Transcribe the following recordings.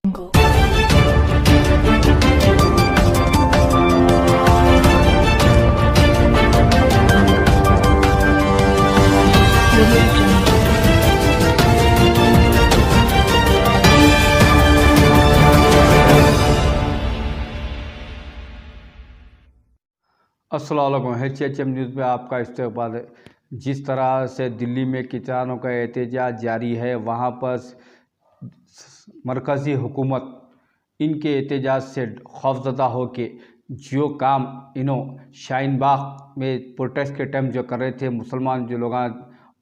अस्सलाम वालेकुम। HHM news में आपका इस्तकबाल है। जिस तरह से दिल्ली में किसानों का एहतजाज जारी है, वहाँ पर मरकज़ी हुकूमत इनके एहतजाज से खौफज़दा हो के जो काम शाहीन बाग में प्रोटेस्ट के टाइम जो कर रहे थे, मुसलमान जो लोग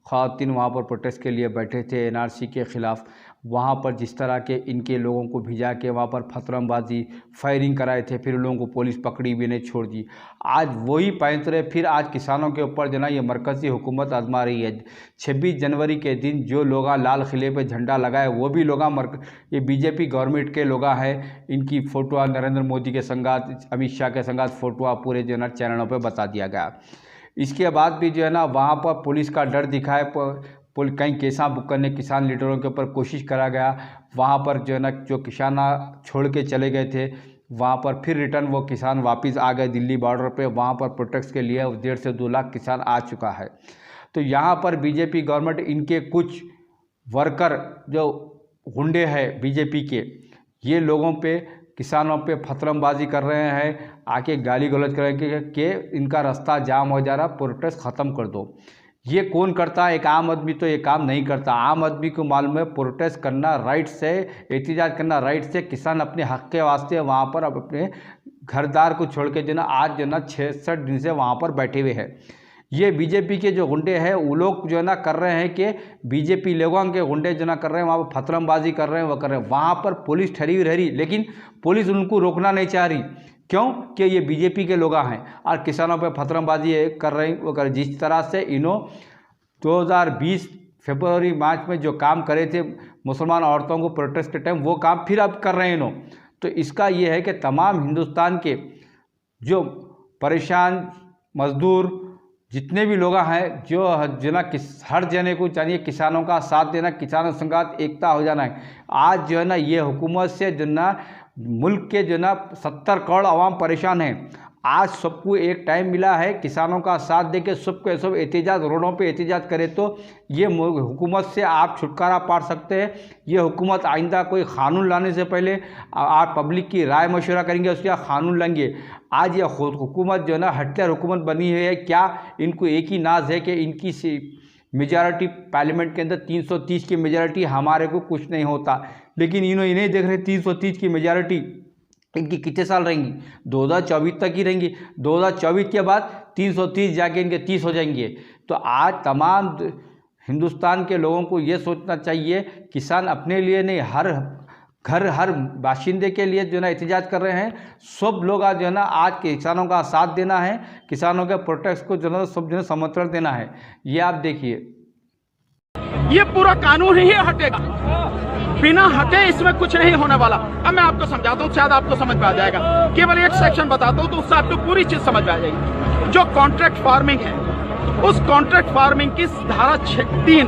ख़वातीन वहाँ पर प्रोटेस्ट के लिए बैठे थे NRC के ख़िलाफ़, वहाँ पर जिस तरह के इनके लोगों को भिजा के वहाँ पर फतरमबाजी फायरिंग कराए थे, फिर लोगों को पुलिस पकड़ी भी नहीं छोड़ दी। आज वही पैंतरे फिर आज किसानों के ऊपर जो ना ये मरकज़ी हुकूमत आजमा रही है। 26 जनवरी के दिन जो लोग लाल किले पे झंडा लगाए वो भी लोग ये बीजेपी गवर्नमेंट के लोग हैं। इनकी फ़ोटो नरेंद्र मोदी के संगात, अमित शाह के संगात फ़ोटो पूरे जो है ना चैनलों पर बता दिया गया। इसके बाद भी जो है ना वहाँ पर पुलिस का डर दिखाए, कहीं केसा बुक करने किसान लीडरों के ऊपर कोशिश करा गया। वहाँ पर जो है ना जो किसान छोड़ के चले गए थे, वहाँ पर फिर रिटर्न वो किसान वापस आ गए दिल्ली बॉर्डर पे। वहाँ पर प्रोटेस्ट के लिए 1.5 से 2 लाख किसान आ चुका है। तो यहाँ पर बीजेपी गवर्नमेंट इनके कुछ वर्कर जो गुंडे हैं बीजेपी के, ये लोगों पे किसानों पे फतरमबाजी कर रहे हैं, आके गाली गलौज कर रहे हैं कि इनका रास्ता जाम हो जा रहा, प्रोटेस्ट ख़त्म कर दो। ये कौन करता है? एक आम आदमी तो ये काम नहीं करता। आम आदमी को मालूम है प्रोटेस्ट करना राइट से, एहतजाज करना राइट से। किसान अपने हक़ के वास्ते वहाँ पर अब अपने घरदार को छोड़ के जो ना आज जो ना 66 दिन से वहाँ पर बैठे हुए हैं। ये बीजेपी के जो गुंडे हैं वो लोग जो है ना कर रहे हैं कि बीजेपी लोगों के गुंडे जो ना कर रहे हैं, वहाँ पर फतरमबाजी कर रहे हैं, वो कर रहे हैं। वहाँ पर पुलिस ठहरी हुई रह रही, लेकिन पुलिस उनको रोकना नहीं चाह रही। क्यों? कि ये बीजेपी के लोग हैं और किसानों पर फतरमबाजी कर रहे हैं। वो कर जिस तरह से 2020 फरवरी मार्च में जो काम करे थे मुसलमान औरतों को प्रोटेस्ट के टाइम, वो काम फिर अब कर रहे हैं तो इसका ये है कि तमाम हिंदुस्तान के जो परेशान मजदूर जितने भी लोग हैं, जो ना हर जने को चाहिए किसानों का साथ देना, किसानों संघात एकता हो जाना है। आज जो है ना ये हुकूमत से जो ना मुल्क के जो ना 70 करोड़ आवाम परेशान हैं। आज सबको एक टाइम मिला है किसानों का साथ दे के सबको सब एहतजाज, रोडों पे एहतजाज करे तो ये हुकूमत से आप छुटकारा पा सकते हैं। ये हुकूमत आइंदा कोई क़ानून लाने से पहले आप पब्लिक की राय मशवरा करेंगे, उसके बाद क़ानून लेंगे। आज ये हुकूमत जो है ना हत्यार हुकूमत बनी हुई है। क्या इनको एक ही नाज है कि इनकी मेजॉरिटी पार्लियामेंट के अंदर 330 की मेजॉरिटी, हमारे को कुछ नहीं होता। लेकिन इन्हें देख रहे 330 की मेजॉरिटी इनकी कितने साल रहेंगी? 2024 तक ही रहेंगी। 2024 के बाद 330 जाके इनके 30 हो जाएंगे। तो आज तमाम हिंदुस्तान के लोगों को ये सोचना चाहिए, किसान अपने लिए नहीं, हर बाशिंदे के लिए जो है ना एहतजाज कर रहे हैं। सब लोग आज जो है ना आज किसानों का साथ देना है, किसानों के प्रोटेस्ट को जो है सब जो है समर्थन देना है। ये आप देखिए, ये पूरा कानून ही हटेगा, बिना हटे इसमें कुछ नहीं होने वाला। अब मैं आपको समझाता हूँ, शायद आपको समझ में आ जाएगा। केवल एक सेक्शन बताता हूँ तो उससे आपको पूरी चीज समझ में आ जाएगी। जो कॉन्ट्रैक्ट फार्मिंग है, उस कॉन्ट्रैक्ट फार्मिंग की धारा 3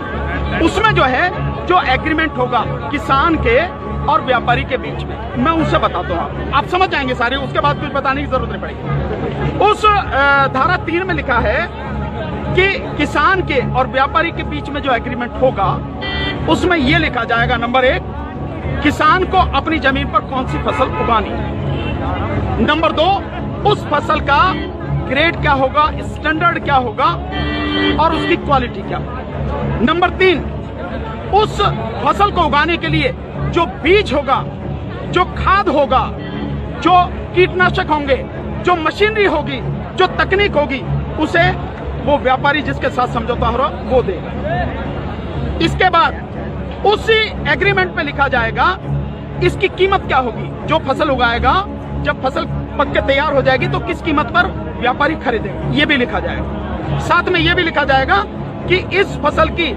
उसमें जो है जो एग्रीमेंट होगा किसान के और व्यापारी के बीच में, मैं उनसे बताता हूँ, आप समझ जाएंगे सारे। उसके बाद कुछ बताने की जरूरत नहीं पड़ेगी। उस धारा 3 में लिखा है कि किसान के और व्यापारी के बीच में जो एग्रीमेंट होगा उसमें यह लिखा जाएगा, नंबर 1, किसान को अपनी जमीन पर कौन सी फसल उगानी है। नंबर 2, उस फसल का ग्रेड क्या होगा, स्टैंडर्ड क्या होगा और उसकी क्वालिटी क्या होगा। नंबर 3, उस फसल को उगाने के लिए जो बीज होगा, जो खाद होगा, जो कीटनाशक होंगे, जो मशीनरी होगी, जो तकनीक होगी, उसे वो व्यापारी जिसके साथ समझौता हो रहा वो देगा। इसके बाद उसी एग्रीमेंट में लिखा जाएगा इसकी कीमत क्या होगी। जो फसल उगाएगा, जब फसल पक के तैयार हो जाएगी तो किस कीमत पर व्यापारी खरीदेगा, ये भी लिखा जाएगा। साथ में ये भी लिखा जाएगा कि इस फसल की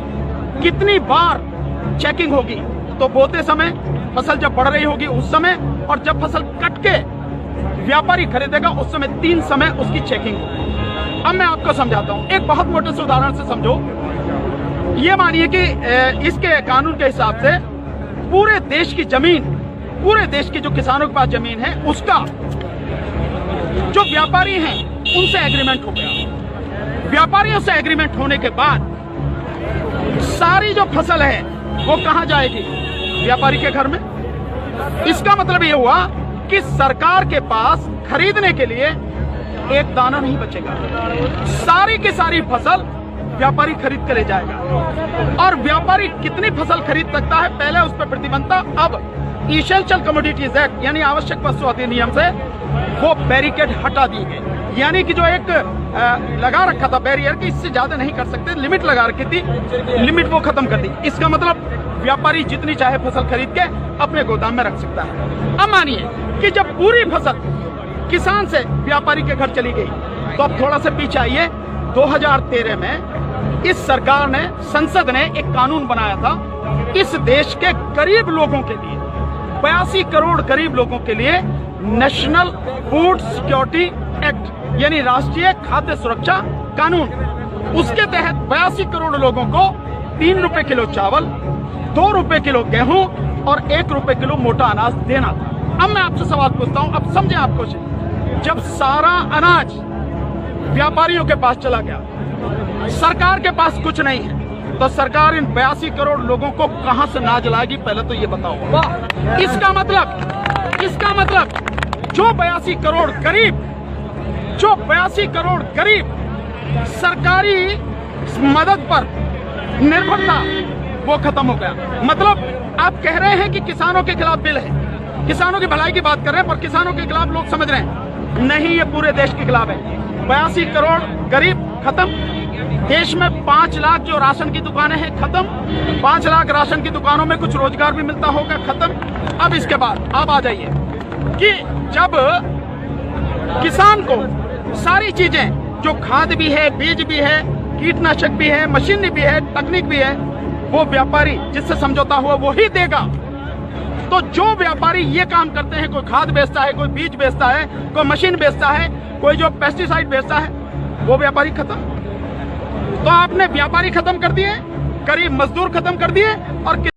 कितनी बार चेकिंग होगी। तो बोते समय, फसल जब बढ़ रही होगी उस समय, और जब फसल कट के व्यापारी खरीदेगा उस समय 3 समय उसकी चेकिंग होगी। अब मैं आपको समझाता हूं, एक बहुत मोटे से उदाहरण से समझो। ये मानिए कि इसके कानून के हिसाब से पूरे देश की जमीन पूरे देश के जो किसानों के पास जमीन है उसका जो व्यापारी हैं उनसे एग्रीमेंट हो गया। व्यापारियों से एग्रीमेंट होने के बाद सारी जो फसल है वो कहां जाएगी? व्यापारी के घर में। इसका मतलब ये हुआ कि सरकार के पास खरीदने के लिए एक दाना नहीं बचेगा। सारी की सारी फसल व्यापारी खरीद के ले जाएगा। और व्यापारी कितनी फसल खरीद सकता है? पहले उस पर प्रतिबंध था, अब इसेंशियल कमोडिटीज एक्ट यानी आवश्यक वस्तु अधिनियम से वो बैरिकेड हटा दी गई। यानी कि जो एक लगा रखा था बैरियर कि इससे ज्यादा नहीं कर सकते, लिमिट लगा रखी थी, लिमिट वो खत्म कर दी। इसका मतलब व्यापारी जितनी चाहे फसल खरीद के अपने गोदाम में रख सकता है। अब मानिए कि जब पूरी फसल किसान से व्यापारी के घर चली गई तो अब थोड़ा सा पीछे आइए। 2013 में इस सरकार ने, संसद ने एक कानून बनाया था इस देश के गरीब लोगों के लिए, 82 करोड़ गरीब लोगों के लिए नेशनल फूड सिक्योरिटी एक्ट यानी राष्ट्रीय खाद्य सुरक्षा कानून। उसके तहत 82 करोड़ लोगों को 3 रुपए किलो चावल, 2 रुपए किलो गेहूं और 1 रुपए किलो मोटा अनाज देना था। अब मैं आपसे सवाल पूछता हूं, अब समझें आप कुछ। जब सारा अनाज व्यापारियों के पास चला गया, सरकार के पास कुछ नहीं है, तो सरकार इन 82 करोड़ लोगों को कहां से अनाज लाएगी? पहले तो ये बताओ। इसका मतलब जो 82 करोड़ गरीब सरकारी मदद पर निर्भर था वो खत्म हो गया। मतलब आप कह रहे हैं कि किसानों के खिलाफ बिल है, किसानों की भलाई की बात कर रहे हैं, पर किसानों के खिलाफ लोग समझ रहे हैं नहीं, ये पूरे देश के खिलाफ है। 82 करोड़ गरीब खत्म। देश में 5 लाख जो राशन की दुकानें हैं खत्म। 5 लाख राशन की दुकानों में कुछ रोजगार भी मिलता होगा, खत्म। अब इसके बाद अब आ जाइए कि जब किसान को सारी चीजें जो खाद भी है, बीज भी है, कीटनाशक भी है, मशीनरी भी है, तकनीक भी है, वो व्यापारी जिससे समझौता हुआ वो ही देगा। तो जो व्यापारी ये काम करते हैं, कोई खाद बेचता है, कोई बीज बेचता है, कोई मशीन बेचता है, कोई जो पेस्टिसाइड बेचता है, वो व्यापारी खत्म। तो आपने व्यापारी खत्म कर दिए, गरीब मजदूर खत्म कर दिए और